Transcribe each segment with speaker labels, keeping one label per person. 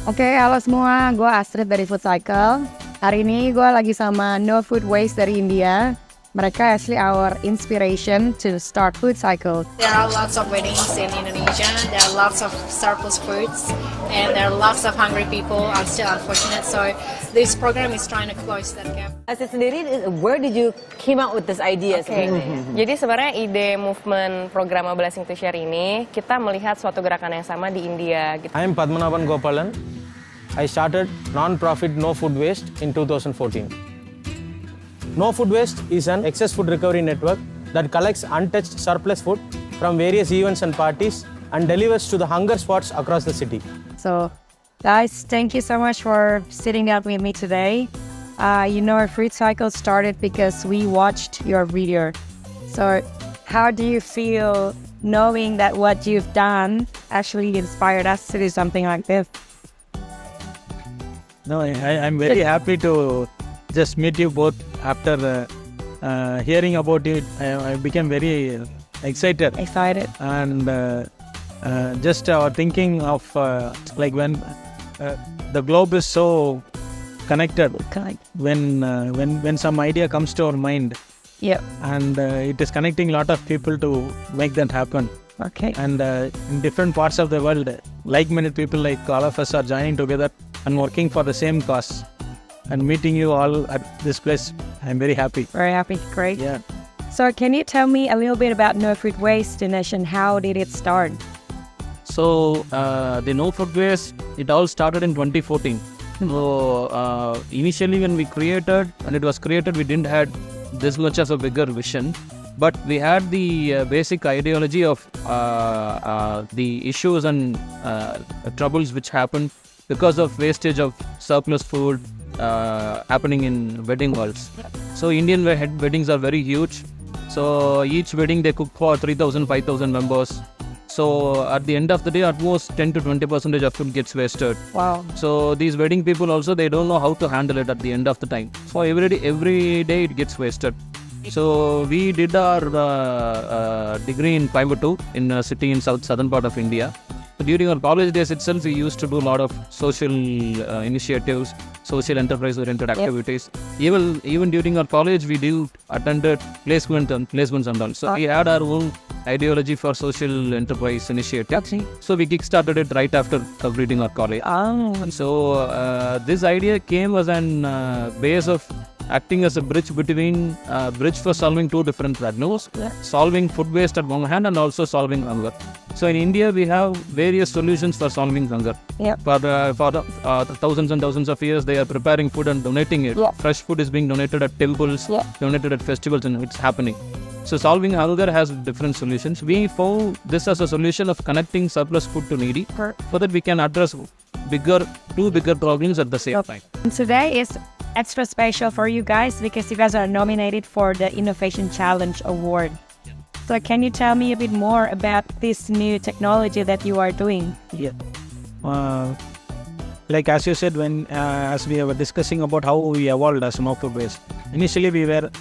Speaker 1: Oke, halo semua, gue Astrid dari FoodCycle. Hari ini gue lagi sama No Food Waste dari India. Mereka actually our inspiration to start FoodCycle.
Speaker 2: There are lots of weddings in Indonesia. There are lots of surplus foods, and there are lots of hungry people are still unfortunate. So this program is trying to close that gap.
Speaker 3: Astrid sendiri, where did you came out with this idea?
Speaker 4: Jadi sebenarnya ide movement program A Blessing to Share ini, kita melihat suatu gerakan yang sama di India. Gitu.
Speaker 5: I am Padmanabhan Gopalan. I started non-profit No Food Waste in 2014. No Food Waste is an excess food recovery network that collects untouched surplus food from various events and parties and delivers to the hunger spots across the city.
Speaker 1: So, guys, thank you so much for sitting down with me today. Our FoodCycle started because we watched your video. So, how do you feel knowing that what you've done actually inspired us to do something like this?
Speaker 6: No, I'm very happy to just meet you both. After hearing about it, I became very excited. And just thinking of like when the globe is so connected. When some idea comes to our mind.
Speaker 1: Yep.
Speaker 6: And it is connecting a lot of people to make that happen.
Speaker 1: Okay.
Speaker 6: And in different parts of the world, like-minded people like all of us are joining together and working for the same cause. And meeting you all at this place, I'm very happy.
Speaker 1: Very happy, great.
Speaker 6: Yeah.
Speaker 1: So can you tell me a little bit about No Food Waste Donation? How did it start?
Speaker 7: So the No Food Waste, it all started in 2014. So initially when we created, we didn't had this much of a bigger vision. But we had the basic ideology of the issues and troubles which happen because of wastage of surplus food happening in wedding halls. So Indian weddings are very huge. So each wedding they cook for 3,000, 5,000 members. So at the end of the day, at most 10 to 20% of food gets wasted.
Speaker 1: Wow.
Speaker 7: So these wedding people also, they don't know how to handle it at the end of the time. So every day it gets wasted. So we did our degree in Coimbatore, in a city in southern part of India. During our college days itself, we used to do a lot of social initiatives, social enterprise-oriented activities. Even during our college, we attended placements and all. So we had our own ideology for social enterprise initiatives. So we kickstarted it right after completing our college. So this idea came as an base of acting as a bridge for solving two different problems, solving food waste at one hand and also solving hunger. So in India, we have various solutions for solving hunger.
Speaker 1: Yep.
Speaker 7: For thousands and thousands of years, they are preparing food and donating it.
Speaker 1: Yep.
Speaker 7: Fresh food is being donated at temples,
Speaker 1: Yep.
Speaker 7: donated at festivals, and it's happening. So solving hunger has different solutions. We found this as a solution of connecting surplus food to needy, so that we can address two bigger problems at the same time.
Speaker 1: And today is extra special for you guys because you guys are nominated for the Innovation Challenge Award. So can you tell me a bit more about this new technology that you are doing?
Speaker 6: Yeah. Like as you said, as we were discussing about how we evolved as No Food Waste. Initially, we were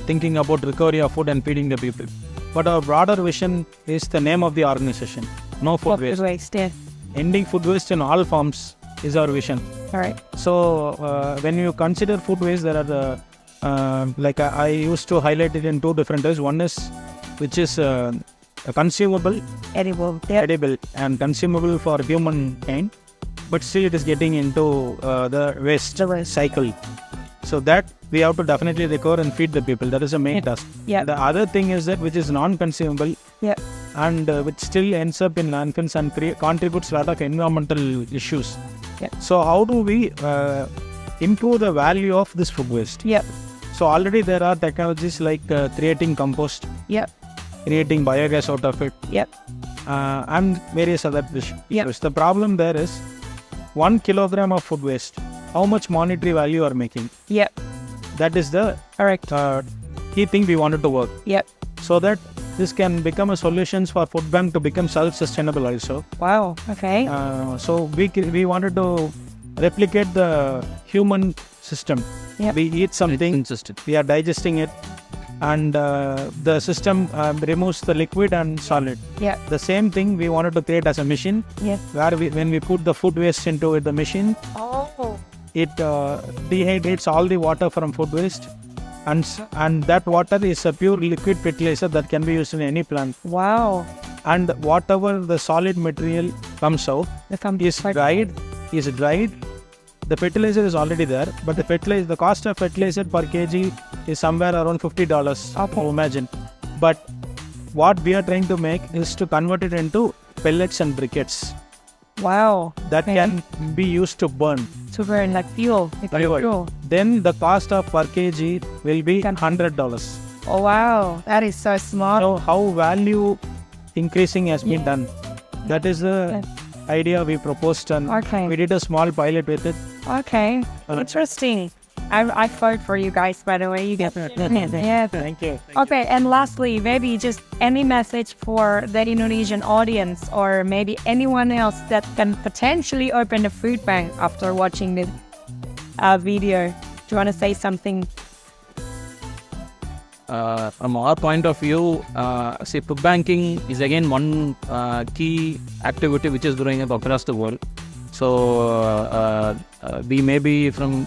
Speaker 6: thinking about recovery of food and feeding the people. But our broader vision is the name of the organization, No Food Waste.
Speaker 1: Yeah.
Speaker 6: Ending food waste in all forms is our vision.
Speaker 1: All right.
Speaker 6: So when you consider food waste, there are I used to highlight it in two different ways. One is which is consumable,
Speaker 1: Edible.
Speaker 6: edible and consumable for humankind, but still it is getting into the waste cycle. So that we have to definitely recover and feed the people. That is the main task.
Speaker 1: Yeah.
Speaker 6: The other thing is that which is non-consumable.
Speaker 1: Yeah.
Speaker 6: And which still ends up in landfills and contributes a lot of environmental issues.
Speaker 1: Yeah.
Speaker 6: So how do we improve the value of this food waste?
Speaker 1: Yep.
Speaker 6: So already there are technologies like creating compost,
Speaker 1: Yep.
Speaker 6: creating biogas out of it,
Speaker 1: Yep.
Speaker 6: and various other issues.
Speaker 1: Yep.
Speaker 6: The problem there is 1 kilogram of food waste, how much monetary value you are making.
Speaker 1: Yep.
Speaker 6: That is the
Speaker 1: Correct.
Speaker 6: key thing we wanted to work.
Speaker 1: Yep.
Speaker 6: So that this can become a solutions for food bank to become self-sustainable also.
Speaker 1: Wow. Okay.
Speaker 6: So we wanted to replicate the human system.
Speaker 1: Yep.
Speaker 6: We eat something,
Speaker 7: Consistent.
Speaker 6: we are digesting it, and the system removes the liquid and solid.
Speaker 1: Yeah.
Speaker 6: The same thing we wanted to create as a machine,
Speaker 1: Yeah.
Speaker 6: where when we put the food waste into the machine,
Speaker 1: Oh.
Speaker 6: it dehydrates all the water from food waste, and that water is a pure liquid fertilizer that can be used in any plant.
Speaker 1: Wow.
Speaker 6: And whatever the solid material comes out is dried. The fertilizer is already there, but the cost of fertilizer per kg is somewhere around $50.
Speaker 1: Okay.
Speaker 6: Imagine. But what we are trying to make is to convert it into pellets and briquettes
Speaker 1: Wow.
Speaker 6: that can be used to burn.
Speaker 1: To burn like fuel. Like fuel.
Speaker 6: Then the cost of per kg will be $100.
Speaker 1: Oh wow. That is so smart.
Speaker 6: So how value increasing has been done. That is the idea we proposed, and
Speaker 1: Okay.
Speaker 6: we did a small pilot with it.
Speaker 1: Okay. Interesting. I vote for you guys, by the way. You get yeah.
Speaker 6: Thank you.
Speaker 1: Okay, and lastly, maybe just any message for the Indonesian audience, or maybe anyone else that can potentially open a food bank after watching this video. Do you want to say something?
Speaker 7: From our point of view, see, food banking is again one key activity which is growing up across the world. So we may be from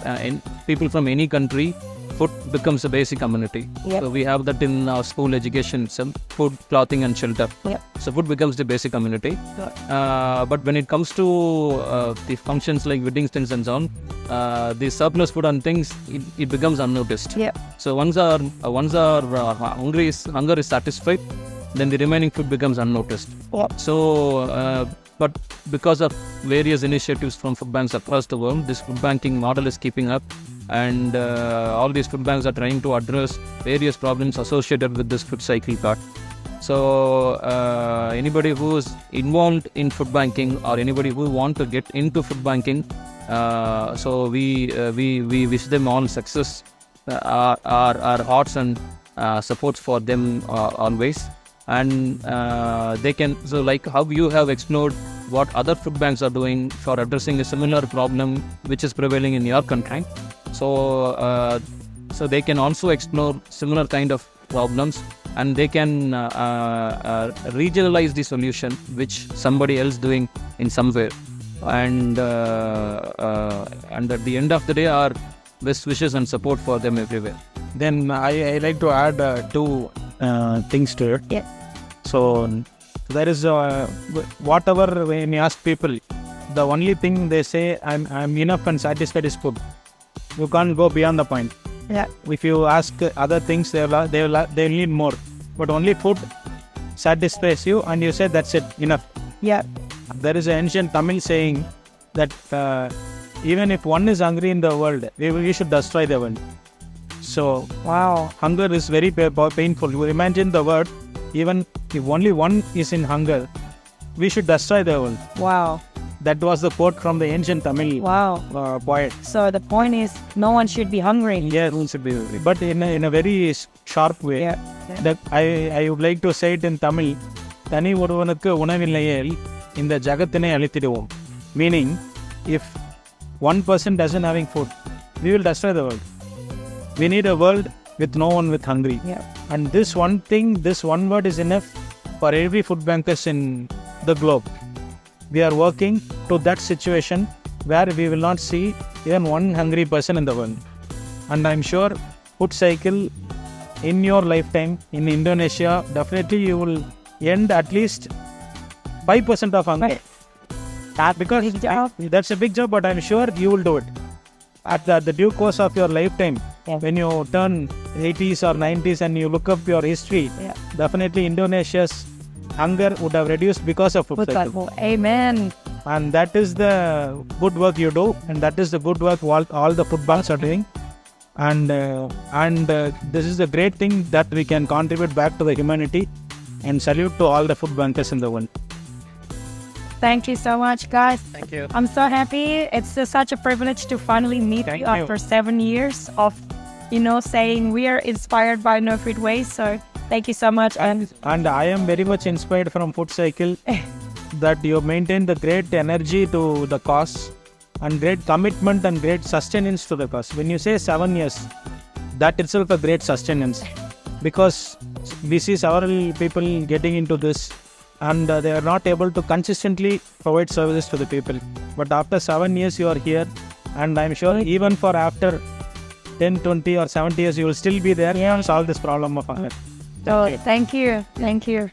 Speaker 7: people from any country, food becomes a basic community.
Speaker 1: Yep.
Speaker 7: So we have that in our school education, some food, clothing and shelter.
Speaker 1: Yep.
Speaker 7: So food becomes the basic community. But when it comes to the functions like weddings, things and so on, the surplus food and things, it becomes unnoticed.
Speaker 1: Yep.
Speaker 7: So once our hunger is satisfied, then the remaining food becomes unnoticed.
Speaker 1: Yep.
Speaker 7: So, but because of various initiatives from food banks across the world, this food banking model is keeping up, and all these food banks are trying to address various problems associated with this food cycle part. So anybody who is involved in food banking, or anybody who want to get into food banking, so we wish them all success. Our hearts and supports for them always. And they can, so like how you have explored what other food banks are doing for addressing a similar problem which is prevailing in your country. So so they can also explore similar kind of problems, and they can regionalize the solution which somebody else doing in somewhere. And at the end of the day, our best wishes and support for them everywhere.
Speaker 6: Then I like to add two things to it.
Speaker 1: Yeah.
Speaker 6: So there is whatever, when you ask people, the only thing they say, I'm enough and satisfied is food. You can't go beyond the point.
Speaker 1: Yeah.
Speaker 6: If you ask other things, they'll need more. But only food satisfies you, and you say that's it, enough.
Speaker 1: Yeah.
Speaker 6: There is an ancient Tamil saying that even if one is hungry in the world, we should destroy the world. So
Speaker 1: Wow.
Speaker 6: hunger is very painful. You imagine the word, even if only one is in hunger, we should destroy the world.
Speaker 1: Wow.
Speaker 6: That was the quote from the ancient Tamil
Speaker 1: Wow.
Speaker 6: poet.
Speaker 1: So the point is, no one should be hungry.
Speaker 6: Yes, but in a very sharp way.
Speaker 1: Yeah.
Speaker 6: That I would like to say it in Tamil. தனி ஒருவனுக்கு உணவில்லையேல் இந்த ஜகத்தினை அழித்திடுவோம். Meaning, if one person doesn't having food, we will destroy the world. We need a world with no one with hungry.
Speaker 1: Yeah.
Speaker 6: And this one thing, this one word is enough for every food bankers in the globe. We are working to that situation where we will not see even one hungry person in the world. And I'm sure FoodCycle, in your lifetime in Indonesia, definitely you will end at least 5% of hunger. Because
Speaker 1: big job.
Speaker 6: that's a big job, but I'm sure you will do it. At the due course of your lifetime,
Speaker 1: Yeah.
Speaker 6: when you turn 80s or 90s and you look up your history,
Speaker 1: Yeah.
Speaker 6: definitely Indonesia's hunger would have reduced because of FoodCycle.
Speaker 1: Amen.
Speaker 6: And that is the good work you do, and that is the good work all the food banks are doing. And this is a great thing that we can contribute back to the humanity, and salute to all the food bankers in the world.
Speaker 1: Thank you so much, guys.
Speaker 6: Thank you.
Speaker 1: I'm so happy. It's such a privilege to finally meet
Speaker 6: Thank
Speaker 1: you
Speaker 6: you.
Speaker 1: after 7 years of, saying we are inspired by No Food Waste. So thank you so much.
Speaker 6: And I am very much inspired from FoodCycle that you maintain the great energy to the cause, and great commitment and great sustenance to the cause. When you say 7 years, that itself a great sustenance. because we see several people getting into this and they are not able to consistently provide services to the people. But after 7 years you are here, and I'm sure even for after 10, 20 or 70 years you will still be there and solve this problem of hunger.
Speaker 1: So thank you. Thank you.